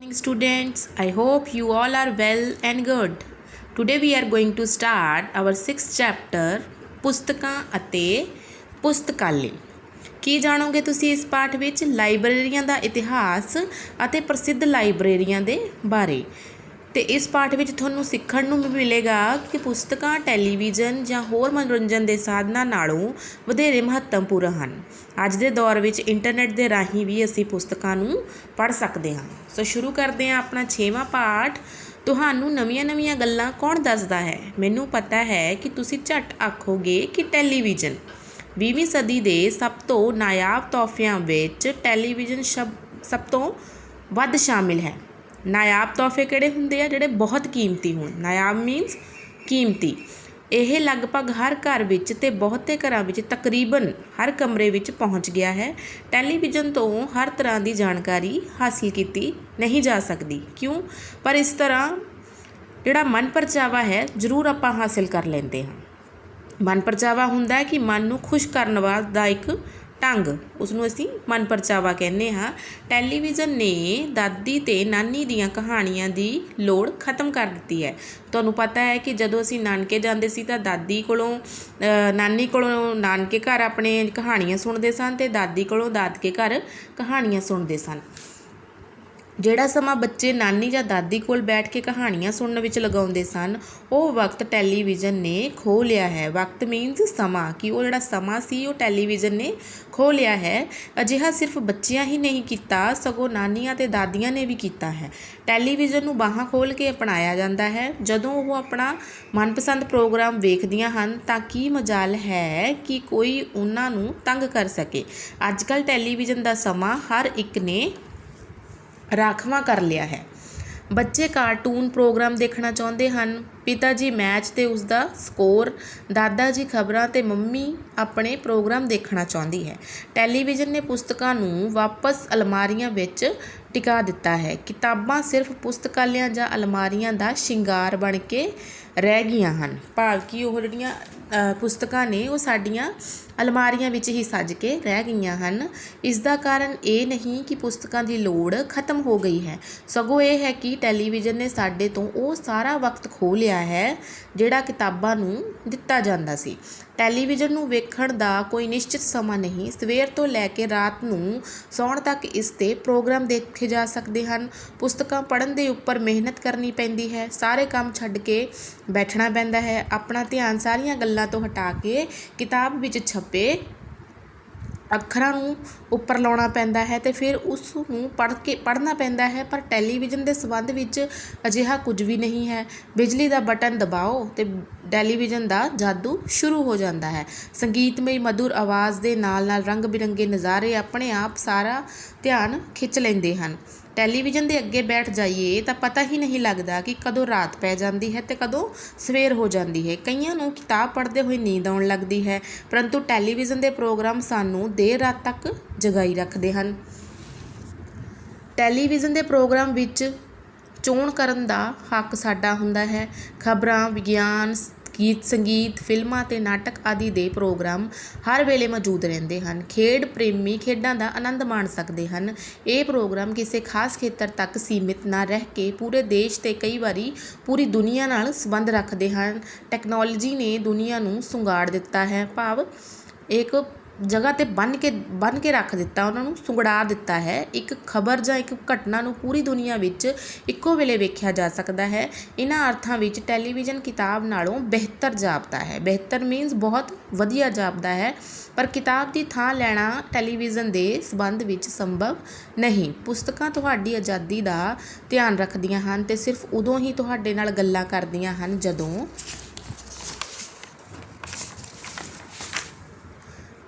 Students, I hope you all are well and good. Today we are going to start our 6th chapter ਪੁਸਤਕਾਂ ਅਤੇ ਪੁਸਤਕਾਲੇ। ਕੀ ਜਾਣੋਗੇ ਤੁਸੀਂ ਇਸ ਪਾਠ ਵਿੱਚ? ਲਾਇਬ੍ਰੇਰੀਆਂ ਦਾ ਇਤਿਹਾਸ ਅਤੇ ਪ੍ਰਸਿੱਧ ਲਾਇਬ੍ਰੇਰੀਆਂ ਦੇ ਬਾਰੇ। ਤੇ ਇਸ ਪਾਠ ਵਿੱਚ ਤੁਹਾਨੂੰ ਸਿੱਖਣ ਨੂੰ ਮਿਲੇਗਾ ਕਿ ਪੁਸਤਕਾਂ ਟੈਲੀਵਿਜ਼ਨ ਜਾਂ ਹੋਰ ਮਨੋਰੰਜਨ ਦੇ ਸਾਧਨਾਂ ਨਾਲੋਂ ਵਧੇਰੇ ਮਹੱਤਵਪੂਰਨ ਹਨ। ਅੱਜ ਦੇ ਦੌਰ ਵਿੱਚ ਇੰਟਰਨੈਟ ਦੇ ਰਾਹੀਂ ਵੀ ਅਸੀਂ ਪੁਸਤਕਾਂ ਨੂੰ ਪੜ੍ਹ ਸਕਦੇ ਹਾਂ। ਸੋ ਸ਼ੁਰੂ ਕਰਦੇ ਹਾਂ ਆਪਣਾ 6ਵਾਂ ਪਾਠ। ਤੁਹਾਨੂੰ ਨਵੀਆਂ ਗੱਲਾਂ ਕੌਣ ਦੱਸਦਾ ਹੈ? ਮੈਨੂੰ ਪਤਾ ਹੈ ਕਿ ਤੁਸੀਂ ਝੱਟ ਆਖੋਗੇ ਕਿ ਟੈਲੀਵਿਜ਼ਨ। 20ਵੀਂ ਸਦੀ ਦੇ ਸਭ ਤੋਂ ਨਾਯਾਬ ਤੋਹਫਿਆਂ ਵਿੱਚ ਟੈਲੀਵਿਜ਼ਨ ਸਭ ਤੋਂ ਵੱਧ ਸ਼ਾਮਿਲ ਹੈ। ਨਾਯਾਬ ਤੋਹਫੇ ਕਿਹੜੇ ਹੁੰਦੇ ਆ? ਜਿਹੜੇ ਬਹੁਤ ਕੀਮਤੀ ਹੋਣ। ਨਾਯਾਬ ਮੀਨਸ ਕੀਮਤੀ। ਇਹ ਲਗਭਗ ਹਰ ਘਰ ਵਿੱਚ ਅਤੇ ਬਹੁਤੇ ਘਰਾਂ ਵਿੱਚ ਤਕਰੀਬਨ ਹਰ ਕਮਰੇ ਵਿੱਚ ਪਹੁੰਚ ਗਿਆ ਹੈ। ਟੈਲੀਵਿਜ਼ਨ ਤੋਂ ਹਰ ਤਰ੍ਹਾਂ ਦੀ ਜਾਣਕਾਰੀ ਹਾਸਿਲ ਕੀਤੀ ਨਹੀਂ ਜਾ ਸਕਦੀ। ਕਿਉਂ? ਪਰ ਇਸ ਤਰ੍ਹਾਂ ਜਿਹੜਾ ਮਨ ਪਰਚਾਵਾ ਹੈ ਜ਼ਰੂਰ ਆਪਾਂ ਹਾਸਿਲ ਕਰ ਲੈਂਦੇ ਹਾਂ। ਮਨ ਪਰਚਾਵਾ ਹੁੰਦਾ ਕਿ ਮਨ ਨੂੰ ਖੁਸ਼ ਕਰਨ ਦਾ ਇੱਕ ਢੰਗ, ਉਸਨੂੰ ਅਸੀਂ ਮਨ ਪਰਚਾਵਾ ਕਹਿੰਦੇ ਹਾਂ। ਟੈਲੀਵਿਜ਼ਨ ਨੇ ਦਾਦੀ ਅਤੇ ਨਾਨੀ ਦੀਆਂ ਕਹਾਣੀਆਂ ਦੀ ਲੋੜ ਖਤਮ ਕਰ ਦਿੱਤੀ ਹੈ। ਤੁਹਾਨੂੰ ਪਤਾ ਹੈ ਕਿ ਜਦੋਂ ਅਸੀਂ ਨਾਨਕੇ ਜਾਂਦੇ ਸੀ ਤਾਂ ਦਾਦੀ ਕੋਲੋਂ ਨਾਨੀ ਕੋਲੋਂ ਨਾਨਕੇ ਘਰ ਆਪਣੇ ਕਹਾਣੀਆਂ ਸੁਣਦੇ ਸਨ ਅਤੇ ਦਾਦੀ ਕੋਲੋਂ ਦਾਦਕੇ ਘਰ ਕਹਾਣੀਆਂ ਸੁਣਦੇ ਸਨ। ਜਿਹੜਾ ਸਮਾਂ ਬੱਚੇ ਨਾਨੀ ਜਾਂ ਦਾਦੀ ਕੋਲ ਬੈਠ ਕੇ ਕਹਾਣੀਆਂ ਸੁਣਨ ਵਿੱਚ ਲਗਾਉਂਦੇ ਸਨ, ਉਹ ਵਕਤ ਟੈਲੀਵਿਜ਼ਨ ਨੇ ਖੋਹ ਲਿਆ ਹੈ। ਵਕਤ ਮੀਨਸ ਸਮਾਂ, ਕਿ ਉਹ ਜਿਹੜਾ ਸਮਾਂ ਸੀ ਉਹ ਟੈਲੀਵਿਜ਼ਨ ਨੇ ਖੋਹ ਲਿਆ ਹੈ। ਅਜਿਹਾ ਸਿਰਫ ਬੱਚਿਆਂ ਹੀ ਨਹੀਂ ਕੀਤਾ, ਸਗੋਂ ਨਾਨੀਆਂ ਅਤੇ ਦਾਦੀਆਂ ਨੇ ਵੀ ਕੀਤਾ ਹੈ। ਟੈਲੀਵਿਜ਼ਨ ਨੂੰ ਬਾਹਾਂ ਖੋਲ੍ਹ ਕੇ ਅਪਣਾਇਆ ਜਾਂਦਾ ਹੈ। ਜਦੋਂ ਉਹ ਆਪਣਾ ਮਨਪਸੰਦ ਪ੍ਰੋਗਰਾਮ ਵੇਖਦੀਆਂ ਹਨ ਤਾਂ ਕੀ ਮਜਾਲ ਹੈ ਕਿ ਕੋਈ ਉਹਨਾਂ ਨੂੰ ਤੰਗ ਕਰ ਸਕੇ। ਅੱਜ ਕੱਲ੍ਹ ਟੈਲੀਵਿਜ਼ਨ ਦਾ ਸਮਾਂ ਹਰ ਇੱਕ ਨੇ ਰਾਖਵਾਂ ਕਰ ਲਿਆ ਹੈ। ਬੱਚੇ ਕਾਰਟੂਨ ਪ੍ਰੋਗਰਾਮ ਦੇਖਣਾ ਚਾਹੁੰਦੇ ਹਨ, ਪਿਤਾ ਜੀ ਮੈਚ ਅਤੇ ਉਸਦਾ ਸਕੋਰ, ਦਾਦਾ ਜੀ ਖਬਰਾਂ ਅਤੇ ਮੰਮੀ ਆਪਣੇ ਪ੍ਰੋਗਰਾਮ ਦੇਖਣਾ ਚਾਹੁੰਦੀ ਹੈ। ਟੈਲੀਵਿਜ਼ਨ ਨੇ ਪੁਸਤਕਾਂ ਨੂੰ ਵਾਪਸ ਅਲਮਾਰੀਆਂ ਵਿੱਚ ਟਿਕਾ ਦਿੱਤਾ ਹੈ। ਕਿਤਾਬਾਂ ਸਿਰਫ ਪੁਸਤਕਾਲਿਆਂ ਜਾਂ ਅਲਮਾਰੀਆਂ ਦਾ ਸ਼ਿੰਗਾਰ ਬਣ ਕੇ ਰਹਿ ਗਈਆਂ ਹਨ। ਭਾਵ ਕਿ ਉਹ ਜਿਹੜੀਆਂ ਪੁਸਤਕਾਂ ਨੇ ਉਹ ਸਾਡੀਆਂ ਅਲਮਾਰੀਆਂ ਵਿੱਚ ਹੀ ਸੱਜ ਕੇ ਰਹਿ ਗਈਆਂ ਹਨ। ਇਸ ਦਾ ਕਾਰਨ ਇਹ ਨਹੀਂ ਕਿ ਪੁਸਤਕਾਂ ਦੀ ਲੋੜ ਖਤਮ ਹੋ ਗਈ ਹੈ, ਸਗੋਂ ਇਹ ਹੈ ਕਿ ਟੈਲੀਵਿਜ਼ਨ ਨੇ ਸਾਡੇ ਤੋਂ ਉਹ ਸਾਰਾ ਵਕਤ ਖੋਹ ਲਿਆ ਹੈ ਜਿਹੜਾ ਕਿਤਾਬਾਂ ਨੂੰ ਦਿੱਤਾ ਜਾਂਦਾ ਸੀ। ਟੈਲੀਵਿਜ਼ਨ ਨੂੰ ਵੇਖਣ ਦਾ ਕੋਈ ਨਿਸ਼ਚਿਤ ਸਮਾਂ ਨਹੀਂ। ਸਵੇਰ ਤੋਂ ਲੈ ਕੇ ਰਾਤ ਨੂੰ ਸੌਣ ਤੱਕ ਇਸ 'ਤੇ ਪ੍ਰੋਗਰਾਮ ਦੇਖੇ ਜਾ ਸਕਦੇ ਹਨ। ਪੁਸਤਕਾਂ ਪੜ੍ਹਨ ਦੇ ਉੱਪਰ ਮਿਹਨਤ ਕਰਨੀ ਪੈਂਦੀ ਹੈ। ਸਾਰੇ ਕੰਮ ਛੱਡ ਕੇ ਬੈਠਣਾ ਪੈਂਦਾ ਹੈ। ਆਪਣਾ ਧਿਆਨ ਸਾਰੀਆਂ ਗੱਲਾਂ ਤੋਂ ਹਟਾ ਕੇ ਕਿਤਾਬ ਵਿੱਚ ਛਪੇ ਅੱਖਰਾਂ ਨੂੰ ਉੱਪਰ ਲਾਉਣਾ ਪੈਂਦਾ ਹੈ ਅਤੇ ਫਿਰ ਉਸ ਨੂੰ ਪੜ੍ਹਨਾ ਪੈਂਦਾ ਹੈ। ਪਰ ਟੈਲੀਵਿਜ਼ਨ ਦੇ ਸੰਬੰਧ ਵਿੱਚ ਅਜਿਹਾ ਕੁਝ ਵੀ ਨਹੀਂ ਹੈ। ਬਿਜਲੀ ਦਾ ਬਟਨ ਦਬਾਓ ਅਤੇ ਟੈਲੀਵਿਜ਼ਨ ਦਾ ਜਾਦੂ ਸ਼ੁਰੂ ਹੋ ਜਾਂਦਾ ਹੈ। ਸੰਗੀਤਮਈ ਮਧੁਰ ਆਵਾਜ਼ ਦੇ ਨਾਲ ਰੰਗ ਬਿਰੰਗੇ ਨਜ਼ਾਰੇ ਆਪਣੇ ਆਪ ਸਾਰਾ ਧਿਆਨ ਖਿੱਚ ਲੈਂਦੇ ਹਨ। ਟੈਲੀਵਿਜ਼ਨ ਦੇ ਅੱਗੇ ਬੈਠ ਜਾਈਏ ਤਾਂ ਪਤਾ ਹੀ ਨਹੀਂ ਲੱਗਦਾ ਕਿ ਕਦੋਂ ਰਾਤ ਪੈ ਜਾਂਦੀ ਹੈ ਅਤੇ ਕਦੋਂ ਸਵੇਰ ਹੋ ਜਾਂਦੀ ਹੈ। ਕਈਆਂ ਨੂੰ ਕਿਤਾਬ ਪੜ੍ਹਦੇ ਹੋਏ ਨੀਂਦ ਆਉਣ ਲੱਗਦੀ ਹੈ, ਪਰੰਤੂ ਟੈਲੀਵਿਜ਼ਨ ਦੇ ਪ੍ਰੋਗਰਾਮ ਸਾਨੂੰ ਦੇਰ ਰਾਤ ਤੱਕ ਜਗਾਈ ਰੱਖਦੇ ਹਨ। ਟੈਲੀਵਿਜ਼ਨ ਦੇ ਪ੍ਰੋਗਰਾਮ ਵਿੱਚ ਚੋਣ ਕਰਨ ਦਾ ਹੱਕ ਸਾਡਾ ਹੁੰਦਾ ਹੈ। ਖਬਰਾਂ, ਵਿਗਿਆਨ, ਗੀਤ ਸੰਗੀਤ, ਫਿਲਮਾਂ ਅਤੇ ਨਾਟਕ ਆਦਿ ਦੇ ਪ੍ਰੋਗਰਾਮ ਹਰ ਵੇਲੇ ਮੌਜੂਦ ਰਹਿੰਦੇ ਹਨ। ਖੇਡ ਪ੍ਰੇਮੀ ਖੇਡਾਂ ਦਾ ਆਨੰਦ ਮਾਣ ਸਕਦੇ ਹਨ। ਇਹ ਪ੍ਰੋਗਰਾਮ ਕਿਸੇ ਖਾਸ ਖੇਤਰ ਤੱਕ ਸੀਮਿਤ ਨਾ ਰਹਿ ਕੇ ਪੂਰੇ ਦੇਸ਼ ਅਤੇ ਕਈ ਵਾਰੀ ਪੂਰੀ ਦੁਨੀਆ ਨਾਲ ਸੰਬੰਧ ਰੱਖਦੇ ਹਨ। ਟੈਕਨੋਲੋਜੀ ਨੇ ਦੁਨੀਆ ਨੂੰ ਸੁੰਗਾੜ ਦਿੱਤਾ ਹੈ, ਭਾਵ ਇੱਕ ਜਗ੍ਹਾ 'ਤੇ ਬੰਨ੍ਹ ਕੇ ਰੱਖ ਦਿੱਤਾ, ਉਹਨਾਂ ਨੂੰ ਸੁੰਗੜਾ ਦਿੱਤਾ ਹੈ। ਇੱਕ ਖਬਰ ਜਾਂ ਇੱਕ ਘਟਨਾ ਨੂੰ ਪੂਰੀ ਦੁਨੀਆ ਵਿੱਚ ਇੱਕੋ ਵੇਲੇ ਵੇਖਿਆ ਜਾ ਸਕਦਾ ਹੈ। ਇਹਨਾਂ ਅਰਥਾਂ ਵਿੱਚ ਟੈਲੀਵਿਜ਼ਨ ਕਿਤਾਬ ਨਾਲੋਂ ਬਿਹਤਰ ਜਾਪਦਾ ਹੈ। ਬਿਹਤਰ ਮੀਨਸ ਬਹੁਤ ਵਧੀਆ ਜਾਪਦਾ ਹੈ, ਪਰ ਕਿਤਾਬ ਦੀ ਥਾਂ ਲੈਣਾ ਟੈਲੀਵਿਜ਼ਨ ਦੇ ਸੰਬੰਧ ਵਿੱਚ ਸੰਭਵ ਨਹੀਂ। ਪੁਸਤਕਾਂ ਤੁਹਾਡੀ ਆਜ਼ਾਦੀ ਦਾ ਧਿਆਨ ਰੱਖਦੀਆਂ ਹਨ ਅਤੇ ਸਿਰਫ ਉਦੋਂ ਹੀ ਤੁਹਾਡੇ ਨਾਲ ਗੱਲਾਂ ਕਰਦੀਆਂ ਹਨ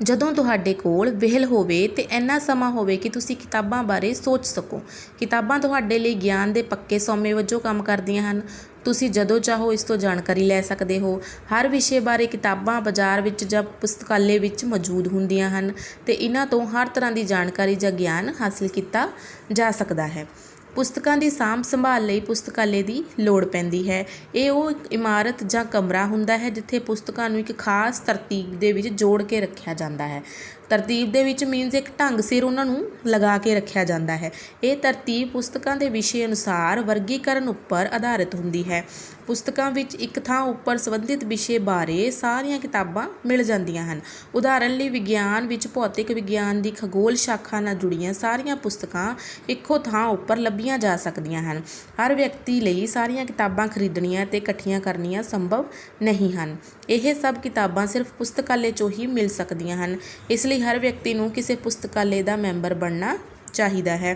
ਜਦੋਂ ਤੁਹਾਡੇ ਕੋਲ ਵਿਹਲ ਹੋਵੇ ਅਤੇ ਇੰਨਾ ਸਮਾਂ ਹੋਵੇ ਕਿ ਤੁਸੀਂ ਕਿਤਾਬਾਂ ਬਾਰੇ ਸੋਚ ਸਕੋ। ਕਿਤਾਬਾਂ ਤੁਹਾਡੇ ਲਈ ਗਿਆਨ ਦੇ ਪੱਕੇ ਸੋਮੇ ਵਜੋਂ ਕੰਮ ਕਰਦੀਆਂ ਹਨ। ਤੁਸੀਂ ਜਦੋਂ ਚਾਹੋ ਇਸ ਤੋਂ ਜਾਣਕਾਰੀ ਲੈ ਸਕਦੇ ਹੋ। ਹਰ ਵਿਸ਼ੇ ਬਾਰੇ ਕਿਤਾਬਾਂ ਬਾਜ਼ਾਰ ਵਿੱਚ ਜਾਂ ਪੁਸਤਕਾਲੇ ਵਿੱਚ ਮੌਜੂਦ ਹੁੰਦੀਆਂ ਹਨ ਅਤੇ ਇਹਨਾਂ ਤੋਂ ਹਰ ਤਰ੍ਹਾਂ ਦੀ ਜਾਣਕਾਰੀ ਜਾਂ ਗਿਆਨ ਹਾਸਿਲ ਕੀਤਾ ਜਾ ਸਕਦਾ ਹੈ। ਪੁਸਤਕਾਂ ਦੀ ਸਾਂਭ ਸੰਭਾਲ ਲਈ ਪੁਸਤਕਾਲੇ ਦੀ ਲੋੜ ਪੈਂਦੀ ਹੈ। ਇਹ ਉਹ ਇੱਕ ਇਮਾਰਤ ਜਾਂ ਕਮਰਾ ਹੁੰਦਾ ਹੈ ਜਿੱਥੇ ਪੁਸਤਕਾਂ ਨੂੰ ਇੱਕ ਖਾਸ ਤਰਤੀਬ ਦੇ ਵਿੱਚ ਜੋੜ ਕੇ ਰੱਖਿਆ ਜਾਂਦਾ ਹੈ। ਤਰਤੀਬ ਦੇ ਵਿੱਚ ਮੀਨਸ ਇੱਕ ਢੰਗ ਸਿਰ ਉਹਨਾਂ ਨੂੰ ਲਗਾ ਕੇ ਰੱਖਿਆ ਜਾਂਦਾ ਹੈ। ਇਹ ਤਰਤੀਬ ਪੁਸਤਕਾਂ ਦੇ ਵਿਸ਼ੇ ਅਨੁਸਾਰ ਵਰਗੀਕਰਨ ਉੱਪਰ ਆਧਾਰਿਤ ਹੁੰਦੀ ਹੈ। ਪੁਸਤਕਾਂ ਵਿੱਚ ਇੱਕ ਥਾਂ ਉੱਪਰ ਸੰਬੰਧਿਤ ਵਿਸ਼ੇ ਬਾਰੇ ਸਾਰੀਆਂ ਕਿਤਾਬਾਂ ਮਿਲ ਜਾਂਦੀਆਂ ਹਨ। ਉਦਾਹਰਨ ਲਈ ਵਿਗਿਆਨ ਵਿੱਚ ਭੌਤਿਕ ਵਿਗਿਆਨ ਦੀ ਖਗੋਲ ਸ਼ਾਖਾ ਨਾਲ ਜੁੜੀਆਂ ਸਾਰੀਆਂ ਪੁਸਤਕਾਂ ਇੱਕੋ ਥਾਂ ਉੱਪਰ ਲੱਭੀਆਂ ਜਾ ਸਕਦੀਆਂ ਹਨ। ਹਰ ਵਿਅਕਤੀ ਲਈ ਸਾਰੀਆਂ ਕਿਤਾਬਾਂ ਖਰੀਦਣੀਆਂ ਅਤੇ ਇਕੱਠੀਆਂ ਕਰਨੀਆਂ ਸੰਭਵ ਨਹੀਂ ਹਨ। ਇਹ ਸਭ ਕਿਤਾਬਾਂ ਸਿਰਫ ਪੁਸਤਕਾਲੇ 'ਚੋਂ ਹੀ ਮਿਲ ਸਕਦੀਆਂ ਹਨ। ਇਸ ਲਈ ਹਰ ਵਿਅਕਤੀ ਨੂੰ ਕਿਸੇ ਪੁਸਤਕਾਲੇ ਦਾ ਮੈਂਬਰ ਬਣਨਾ ਚਾਹੀਦਾ ਹੈ।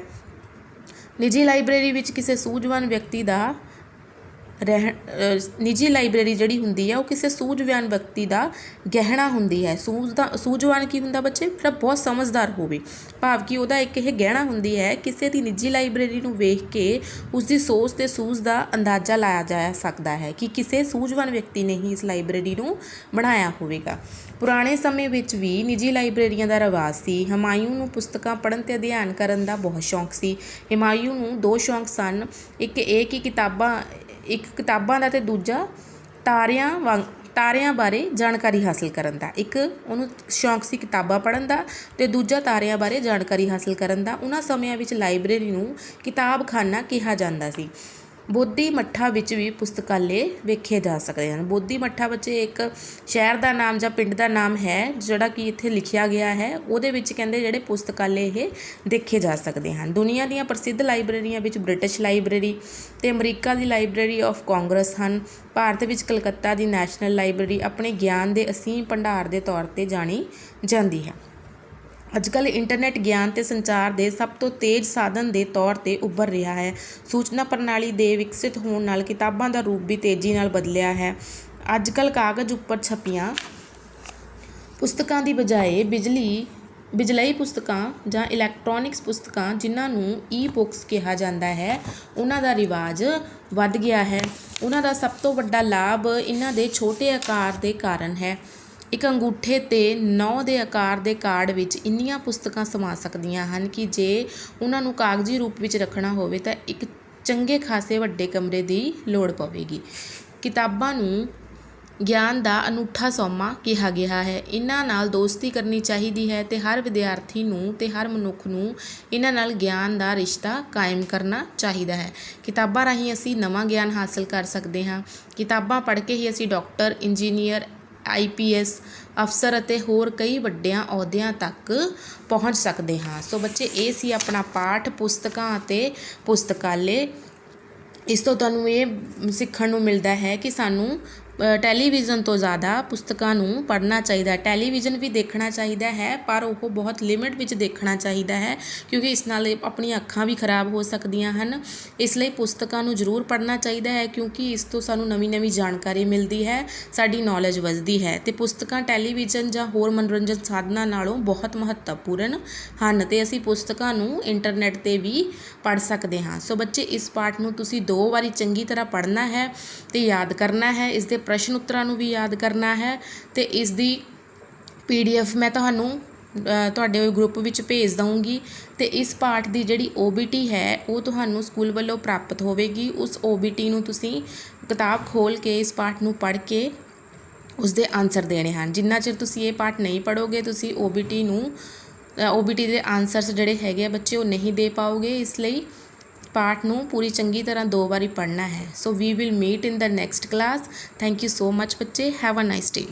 ਨਿੱਜੀ ਲਾਇਬ੍ਰੇਰੀ ਵਿੱਚ ਕਿਸੇ ਸੂਝਵਾਨ ਵਿਅਕਤੀ ਦਾ ਨਿੱਜੀ ਲਾਇਬ੍ਰੇਰੀ ਜਿਹੜੀ ਹੁੰਦੀ ਹੈ ਉਹ ਕਿਸੇ ਸੂਝਵਾਨ ਵਿਅਕਤੀ ਦਾ ਗਹਿਣਾ ਹੁੰਦੀ ਹੈ। ਸੂਝਵਾਨ ਕੀ ਹੁੰਦਾ ਬੱਚੇ? ਜਿਹੜਾ ਬਹੁਤ ਸਮਝਦਾਰ ਹੋਵੇ, ਭਾਵ ਕਿ ਉਹਦਾ ਇੱਕ ਇਹ ਗਹਿਣਾ ਹੁੰਦੀ ਹੈ। ਕਿਸੇ ਦੀ ਨਿੱਜੀ ਲਾਇਬ੍ਰੇਰੀ ਨੂੰ ਵੇਖ ਕੇ ਉਸਦੀ ਸੋਚ ਅਤੇ ਸੂਝ ਦਾ ਅੰਦਾਜ਼ਾ ਲਾਇਆ ਜਾ ਸਕਦਾ ਹੈ ਕਿ ਕਿਸੇ ਸੂਝਵਾਨ ਵਿਅਕਤੀ ਨੇ ਹੀ ਇਸ ਲਾਇਬ੍ਰੇਰੀ ਨੂੰ ਬਣਾਇਆ ਹੋਵੇਗਾ। ਪੁਰਾਣੇ ਸਮੇਂ ਵਿੱਚ ਵੀ ਨਿੱਜੀ ਲਾਇਬ੍ਰੇਰੀਆਂ ਦਾ ਰਿਵਾਜ ਸੀ। ਹੁਮਾਯੂੰ ਨੂੰ ਪੁਸਤਕਾਂ ਪੜ੍ਹਨ ਅਤੇ ਅਧਿਐਨ ਕਰਨ ਦਾ ਬਹੁਤ ਸ਼ੌਂਕ ਸੀ। ਹੁਮਾਯੂੰ ਨੂੰ ਦੋ ਸ਼ੌਂਕ ਸਨ, ਇੱਕ ਇਹ ਕਿ ਕਿਤਾਬਾਂ ਦਾ ਅਤੇ ਦੂਜਾ ਤਾਰਿਆਂ ਬਾਰੇ ਜਾਣਕਾਰੀ ਹਾਸਲ ਕਰਨ ਦਾ। ਇੱਕ ਉਹਨੂੰ ਸ਼ੌਂਕ ਸੀ ਕਿਤਾਬਾਂ ਪੜ੍ਹਨ ਦਾ ਅਤੇ ਦੂਜਾ ਤਾਰਿਆਂ ਬਾਰੇ ਜਾਣਕਾਰੀ ਹਾਸਲ ਕਰਨ ਦਾ। ਉਹਨਾਂ ਸਮਿਆਂ ਵਿੱਚ ਲਾਇਬ੍ਰੇਰੀ ਨੂੰ ਕਿਤਾਬਖਾਨਾ ਕਿਹਾ ਜਾਂਦਾ ਸੀ। ਬੋਧੀ ਮੱਠਾਂ ਵਿੱਚ ਵੀ ਪੁਸਤਕਾਲੇ ਵੇਖੇ ਜਾ ਸਕਦੇ ਹਨ। ਬੋਧੀ ਮੱਠਾ ਬੱਚੇ ਇੱਕ ਸ਼ਹਿਰ ਦਾ ਨਾਮ ਜਾਂ ਪਿੰਡ ਦਾ ਨਾਮ ਹੈ ਜਿਹੜਾ ਕਿ ਇੱਥੇ ਲਿਖਿਆ ਗਿਆ ਹੈ। ਉਹਦੇ ਵਿੱਚ ਕਹਿੰਦੇ ਜਿਹੜੇ ਪੁਸਤਕਾਲੇ ਇਹ ਦੇਖੇ ਜਾ ਸਕਦੇ ਹਨ। ਦੁਨੀਆ ਦੀਆਂ ਪ੍ਰਸਿੱਧ ਲਾਇਬ੍ਰੇਰੀਆਂ ਵਿੱਚ ਬ੍ਰਿਟਿਸ਼ ਲਾਇਬ੍ਰੇਰੀ ਅਤੇ America the library of Congress ਹਨ। ਭਾਰਤ ਵਿੱਚ ਕਲਕੱਤਾ ਦੀ ਨੈਸ਼ਨਲ ਲਾਇਬ੍ਰੇਰੀ ਆਪਣੇ ਗਿਆਨ ਦੇ ਅਸੀਮ ਭੰਡਾਰ ਦੇ ਤੌਰ 'ਤੇ ਜਾਣੀ ਜਾਂਦੀ ਹੈ। ਅੱਜ ਕੱਲ੍ਹ ਇੰਟਰਨੈੱਟ ਗਿਆਨ ਅਤੇ ਸੰਚਾਰ ਦੇ ਸਭ ਤੋਂ ਤੇਜ਼ ਸਾਧਨ ਦੇ ਤੌਰ 'ਤੇ ਉੱਭਰ ਰਿਹਾ ਹੈ। ਸੂਚਨਾ ਪ੍ਰਣਾਲੀ ਦੇ ਵਿਕਸਿਤ ਹੋਣ ਨਾਲ ਕਿਤਾਬਾਂ ਦਾ ਰੂਪ ਵੀ ਤੇਜ਼ੀ ਨਾਲ ਬਦਲਿਆ ਹੈ। ਅੱਜ ਕੱਲ੍ਹ ਕਾਗਜ਼ ਉੱਪਰ ਛਪੀਆਂ ਪੁਸਤਕਾਂ ਦੀ ਬਜਾਏ ਬਿਜਲਈ ਪੁਸਤਕਾਂ ਜਾਂ ਇਲੈਕਟ੍ਰੋਨਿਕਸ ਪੁਸਤਕਾਂ, ਜਿਨ੍ਹਾਂ ਨੂੰ ਈ-ਬੁੱਕਸ ਕਿਹਾ ਜਾਂਦਾ ਹੈ, ਉਹਨਾਂ ਦਾ ਰਿਵਾਜ ਵੱਧ ਗਿਆ ਹੈ। ਉਹਨਾਂ ਦਾ ਸਭ ਤੋਂ ਵੱਡਾ ਲਾਭ ਇਹਨਾਂ ਦੇ ਛੋਟੇ ਆਕਾਰ ਦੇ ਕਾਰਨ ਹੈ। ਇੱਕ ਅੰਗੂਠੇ 'ਤੇ 9 ਦੇ ਆਕਾਰ ਦੇ ਕਾਰਡ ਵਿੱਚ ਇੰਨੀਆਂ ਪੁਸਤਕਾਂ ਸਮਾ ਸਕਦੀਆਂ ਹਨ ਕਿ ਜੇ ਉਹਨਾਂ ਨੂੰ ਕਾਗਜ਼ੀ ਰੂਪ ਵਿੱਚ ਰੱਖਣਾ ਹੋਵੇ ਤਾਂ ਇੱਕ ਚੰਗੇ ਖਾਸੇ ਵੱਡੇ ਕਮਰੇ ਦੀ ਲੋੜ ਪਵੇਗੀ। ਕਿਤਾਬਾਂ ਨੂੰ ਗਿਆਨ ਦਾ ਅਨੂਠਾ ਸੋਮਾ ਕਿਹਾ ਗਿਆ ਹੈ। ਇਹਨਾਂ ਨਾਲ ਦੋਸਤੀ ਕਰਨੀ ਚਾਹੀਦੀ ਹੈ ਅਤੇ ਹਰ ਵਿਦਿਆਰਥੀ ਨੂੰ ਅਤੇ ਹਰ ਮਨੁੱਖ ਨੂੰ ਇਹਨਾਂ ਨਾਲ ਗਿਆਨ ਦਾ ਰਿਸ਼ਤਾ ਕਾਇਮ ਕਰਨਾ ਚਾਹੀਦਾ ਹੈ। ਕਿਤਾਬਾਂ ਰਾਹੀਂ ਅਸੀਂ ਨਵਾਂ ਗਿਆਨ ਹਾਸਲ ਕਰ ਸਕਦੇ ਹਾਂ। ਕਿਤਾਬਾਂ ਪੜ੍ਹ ਕੇ ਹੀ ਅਸੀਂ ਡਾਕਟਰ, ਇੰਜੀਨੀਅਰ, IPS ਅਫਸਰ ਅਤੇ ਹੋਰ ਕਈ ਵੱਡਿਆਂ ਅਹੁਦਿਆਂ ਤੱਕ ਪਹੁੰਚ ਸਕਦੇ ਹਾਂ। ਸੋ ਬੱਚੇ, ਇਹ ਸੀ ਆਪਣਾ ਪਾਠ ਪੁਸਤਕਾਂ ਅਤੇ ਪੁਸਤਕਾਲੇ। ਇਸ ਤੋਂ ਤੁਹਾਨੂੰ ਇਹ ਸਿੱਖਣ ਨੂੰ ਮਿਲਦਾ ਹੈ ਕਿ ਸਾਨੂੰ ਟੈਲੀਵਿਜ਼ਨ ਤੋਂ ਜ਼ਿਆਦਾ ਪੁਸਤਕਾਂ ਨੂੰ ਪੜ੍ਹਨਾ ਚਾਹੀਦਾ। ਟੈਲੀਵਿਜ਼ਨ ਵੀ ਦੇਖਣਾ ਚਾਹੀਦਾ ਹੈ, ਪਰ ਉਹ ਬਹੁਤ ਲਿਮਿਟ ਵਿੱਚ ਦੇਖਣਾ ਚਾਹੀਦਾ ਹੈ, ਕਿਉਂਕਿ ਇਸ ਨਾਲ ਆਪਣੀਆਂ ਅੱਖਾਂ ਵੀ ਖਰਾਬ ਹੋ ਸਕਦੀਆਂ ਹਨ। ਇਸ ਲਈ ਪੁਸਤਕਾਂ ਨੂੰ ਜ਼ਰੂਰ ਪੜ੍ਹਨਾ ਚਾਹੀਦਾ ਹੈ, ਕਿਉਂਕਿ ਇਸ ਤੋਂ ਸਾਨੂੰ ਨਵੀਂ ਜਾਣਕਾਰੀ ਮਿਲਦੀ ਹੈ, ਸਾਡੀ ਨੌਲੇਜ ਵੱਧਦੀ ਹੈ। ਅਤੇ ਪੁਸਤਕਾਂ ਟੈਲੀਵਿਜ਼ਨ ਜਾਂ ਹੋਰ ਮਨੋਰੰਜਨ ਸਾਧਨਾਂ ਨਾਲੋਂ ਬਹੁਤ ਮਹੱਤਵਪੂਰਨ ਹਨ ਅਤੇ ਅਸੀਂ ਪੁਸਤਕਾਂ ਨੂੰ ਇੰਟਰਨੈੱਟ 'ਤੇ ਵੀ ਪੜ੍ਹ ਸਕਦੇ ਹਾਂ। ਸੋ ਬੱਚੇ, ਇਸ ਪਾਠ ਨੂੰ ਤੁਸੀਂ 2 ਵਾਰੀ ਚੰਗੀ ਤਰ੍ਹਾਂ ਪੜ੍ਹਨਾ ਹੈ ਅਤੇ ਯਾਦ ਕਰਨਾ ਹੈ। ਇਸ ਦੇ ਪ੍ਰਸ਼ਨ ਉੱਤਰਾਂ ਨੂੰ ਵੀ ਯਾਦ ਕਰਨਾ ਹੈ ਅਤੇ ਇਸ ਦੀ PDF ਮੈਂ ਤੁਹਾਨੂੰ ਤੁਹਾਡੇ ਗਰੁੱਪ ਵਿੱਚ ਭੇਜ ਦਊਂਗੀ ਅਤੇ ਇਸ ਪਾਠ ਦੀ ਜਿਹੜੀ OBT ਹੈ ਉਹ ਤੁਹਾਨੂੰ ਸਕੂਲ ਵੱਲੋਂ ਪ੍ਰਾਪਤ ਹੋਵੇਗੀ। ਉਸ OBT ਨੂੰ ਤੁਸੀਂ ਕਿਤਾਬ ਖੋਲ੍ਹ ਕੇ ਇਸ ਪਾਠ ਨੂੰ ਪੜ੍ਹ ਕੇ ਉਸ ਦੇ ਆਨਸਰ ਦੇਣੇ ਹਨ। ਜਿੰਨਾ ਚਿਰ ਤੁਸੀਂ ਇਹ ਪਾਠ ਨਹੀਂ ਪੜ੍ਹੋਗੇ, ਤੁਸੀਂ OBT ਦੇ ਆਨਸਰਸ ਜਿਹੜੇ ਹੈਗੇ ਆ ਬੱਚੇ ਉਹ ਨਹੀਂ ਦੇ ਪਾਓਗੇ। ਇਸ ਲਈ ਪਾਠ ਨੂੰ ਪੂਰੀ ਚੰਗੀ ਤਰ੍ਹਾਂ 2 ਵਾਰੀ ਪੜ੍ਹਨਾ ਹੈ। So we will meet in the next class. Thank you so much ਬੱਚੇ। Have a nice day.